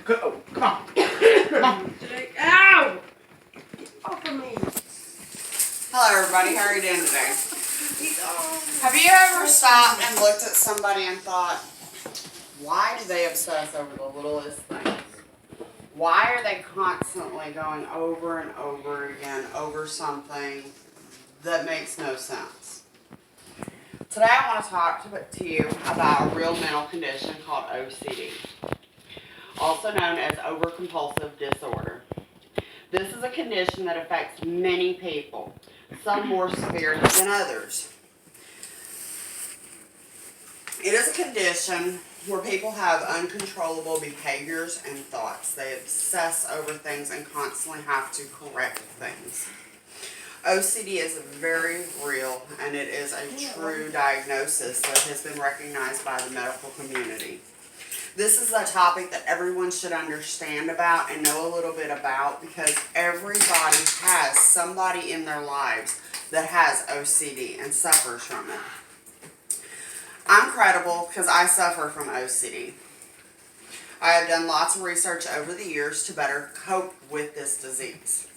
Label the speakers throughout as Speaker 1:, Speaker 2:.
Speaker 1: Go. Come on. Come on.
Speaker 2: Jake. Ow! Get off of me.
Speaker 3: Hello everybody, how are you doing today?
Speaker 2: He's on.
Speaker 3: Have you ever stopped and looked at somebody and thought, why do they obsess over the littlest things? Why are they constantly going over and over again over something that makes no sense? Today I want to talk to you about a real mental condition called OCD, also known as overcompulsive disorder. This is a condition that affects many people, some more severe than others. It is a condition where people have uncontrollable behaviors and thoughts. They obsess over things and constantly have to correct things. OCD is very real, and it is a true diagnosis that has been recognized by the medical community. This is a topic that everyone should understand about and know a little bit about, because everybody has somebody in their lives that has OCD and suffers from it. I'm credible because I suffer from OCD. I have done lots of research over the years to better cope with this disease.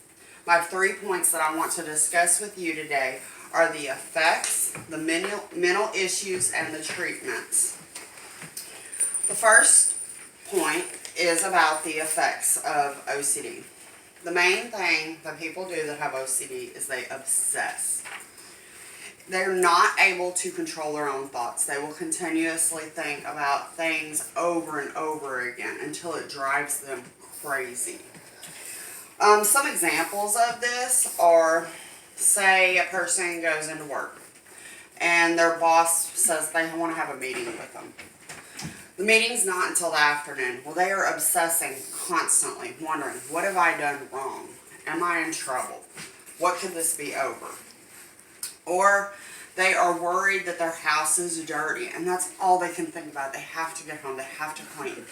Speaker 3: My 3 points that I want to discuss with you today are the effects, the mental issues, and the treatments. The first point is about the effects of OCD. The main thing that people do that have OCD is they obsess. They're not able to control their own thoughts. They will continuously think about things over and over again until it drives them crazy. Some examples of this are, say a person goes into work and their boss says they want to have a meeting with them. The meeting's not until the afternoon. Well, they are obsessing constantly, wondering, what have I done wrong? Am I in trouble? What could this be over? Or they are worried that their house is dirty, and that's all they can think about. They have to get home. They have to clean.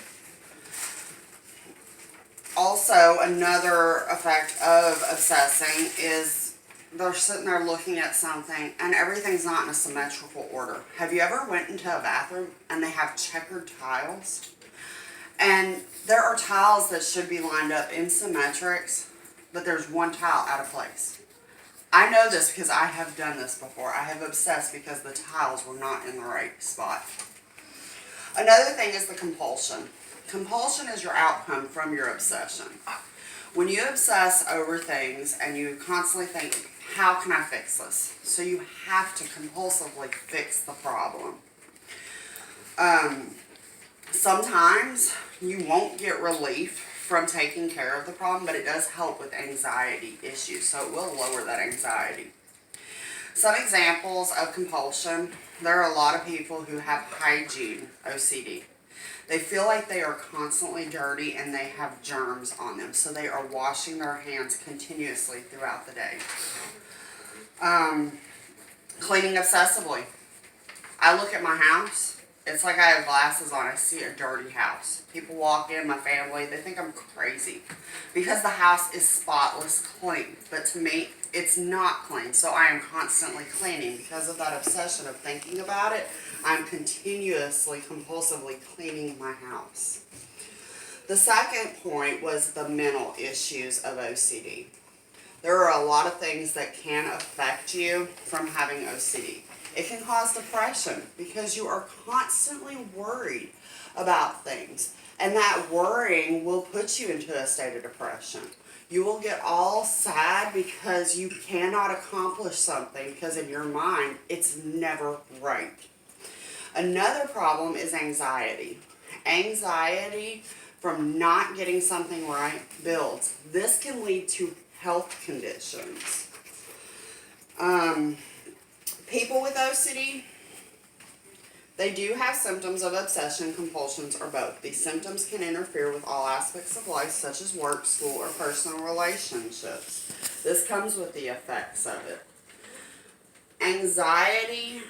Speaker 3: Also, another effect of obsessing is they're sitting there looking at something and everything's not in a symmetrical order. Have you ever went into a bathroom and they have checkered tiles? And there are tiles that should be lined up in symmetrics, but there's one tile out of place. I know this because I have done this before. I have obsessed because the tiles were not in the right spot. Another thing is the compulsion. Compulsion is your outcome from your obsession. When you obsess over things and you constantly think, how can I fix this? So you have to compulsively fix the problem. Sometimes you won't get relief from taking care of the problem, but it does help with anxiety issues, so it will lower that anxiety. Some examples of compulsion: there are a lot of people who have hygiene OCD. They feel like they are constantly dirty and they have germs on them, so they are washing their hands continuously throughout the day. Cleaning obsessively. I look at my house, it's like I have glasses on. I see a dirty house. People walk in, my family, they think I'm crazy because the house is spotless clean. But to me, it's not clean, so I am constantly cleaning. Because of that obsession of thinking about it, I'm continuously, compulsively cleaning my house. The second point was the mental issues of OCD. There are a lot of things that can affect you from having OCD. It can cause depression because you are constantly worried about things. And that worrying will put you into a state of depression. You will get all sad because you cannot accomplish something because in your mind it's never right. Another problem is anxiety. Anxiety from not getting something right builds. This can lead to health conditions. People with OCD, they do have symptoms of obsession, compulsions, or both. These symptoms can interfere with all aspects of life, such as work, school, or personal relationships. This comes with the effects of it. Anxiety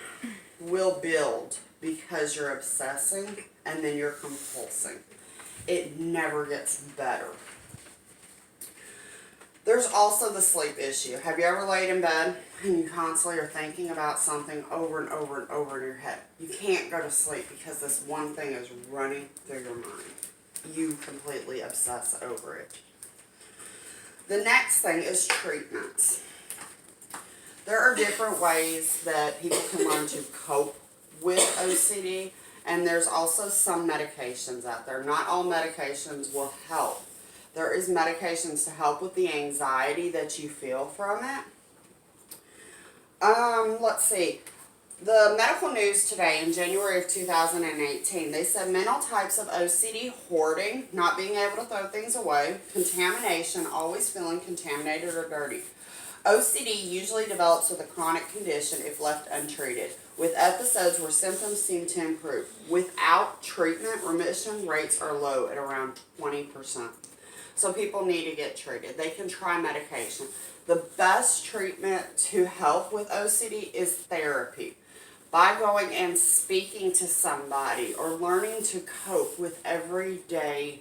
Speaker 3: will build because you're obsessing and then you're compulsing. It never gets better. There's also the sleep issue. Have you ever laid in bed and you constantly are thinking about something over and over in your head? You can't go to sleep because this one thing is running through your mind. you completely obsess over it. The next thing is treatments. There are different ways that people can learn to cope with OCD, and there's also some medications out there. Not all medications will help. There is medications to help with the anxiety that you feel from it. Let's see. The medical news today in January of 2018, they said mental types of OCD: hoarding, not being able to throw things away; contamination, always feeling contaminated or dirty. OCD usually develops with a chronic condition if left untreated, with episodes where symptoms seem to improve. Without treatment, remission rates are low at around 20%. So people need to get treated. They can try medication. The best treatment to help with OCD is therapy. By going and speaking to somebody or learning to cope with everyday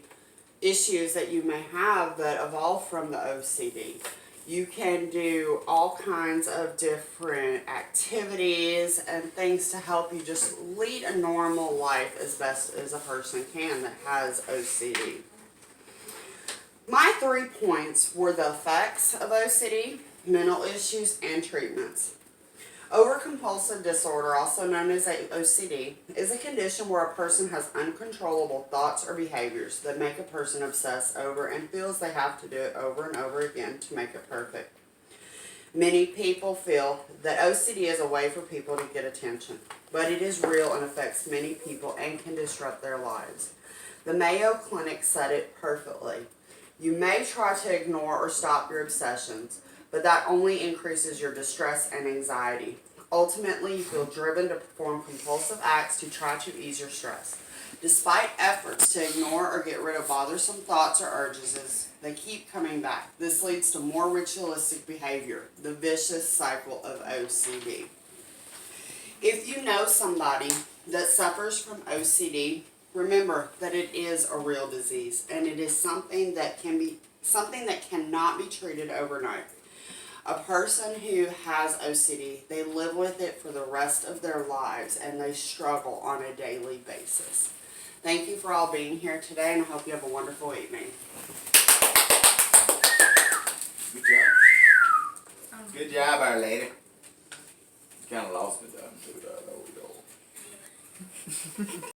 Speaker 3: issues that you may have that evolve from the OCD. You can do all kinds of different activities and things to help you just lead a normal life as best as a person can that has OCD. My 3 points were the effects of OCD, mental issues, and treatments. Overcompulsive disorder, also known as OCD, is a condition where a person has uncontrollable thoughts or behaviors that make a person obsess over and feels they have to do it over and over again to make it perfect. Many people feel that OCD is a way for people to get attention, but it is real and affects many people and can disrupt their lives. The Mayo Clinic said it perfectly. You may try to ignore or stop your obsessions, but that only increases your distress and anxiety. Ultimately, you feel driven to perform compulsive acts to try to ease your stress. Despite efforts to ignore or get rid of bothersome thoughts or urges, they keep coming back. This leads to more ritualistic behavior, the vicious cycle of OCD. If you know somebody that suffers from OCD, remember that it is a real disease, and it is something that cannot be treated overnight. A person who has OCD, they live with it for the rest of their lives, and they struggle on a daily basis. Thank you for all being here today, and I hope you have a wonderful evening.
Speaker 1: Good job. Good job, Our Lady. Kind of lost me though.